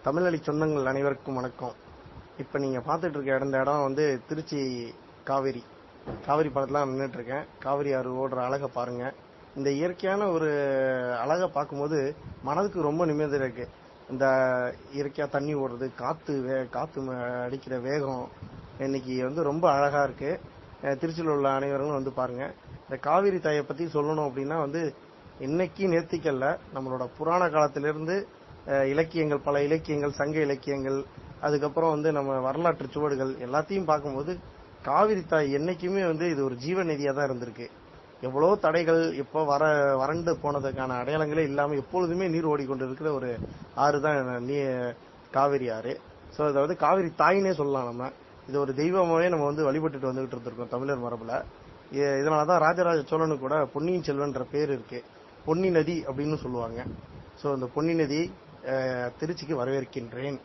தமிழழி சொந்தங்கள் அனைவருக்கும் வணக்கம். இப்ப நீங்க பாத்துட்டு இருக்க இடம் வந்து திருச்சி காவிரி படத்துல நின்றுட்டு இருக்கேன். காவிரி ஆறு ஓடுற அழகை பாருங்க. இந்த இயற்கையான ஒரு அழகை பார்க்கும்போது மனதுக்கு ரொம்ப நிம்மதி இருக்கு. இந்த இயற்கையா தண்ணி ஓடுறது, காத்து அடிக்கிற வேகம் இன்னைக்கு வந்து ரொம்ப அழகா இருக்கு. திருச்சியில் உள்ள அனைவரும் வந்து பாருங்க. இந்த காவிரி தாயை பத்தி சொல்லணும் அப்படின்னா வந்து இன்னைக்கு நேர்த்திக்கல்ல, நம்மளோட புராண காலத்திலிருந்து இலக்கியங்கள், பல இலக்கியங்கள், சங்க இலக்கியங்கள், அதுக்கப்புறம் வந்து நம்ம வரலாற்று சுவடுகள் எல்லாத்தையும் பார்க்கும்போது காவிரி தாய் என்னைக்குமே வந்து இது ஒரு ஜீவ நதியா தான் இருந்திருக்கு. எவ்வளவு தடைகள் இப்போ வறண்டு போனதுக்கான அடையாளங்களே இல்லாம எப்பொழுதுமே நீர் ஓடிக்கொண்டிருக்கிற ஒரு ஆறு தான் காவிரி ஆறு. ஸோ அதாவது காவிரி தாயினே சொல்லலாம். நம்ம இது ஒரு தெய்வமாவே நம்ம வந்து வழிபட்டுட்டு வந்துகிட்டு இருந்திருக்கோம் தமிழர் மரபுல. இதனாலதான் ராஜராஜ சோழனு கூட பொன்னியின் செல்வன்ற பேர் இருக்கு. பொன்னி நதி அப்படின்னு சொல்லுவாங்க. ஸோ அந்த பொன்னி நதி திருச்சிக்கு வரவேற்கின்றேன்.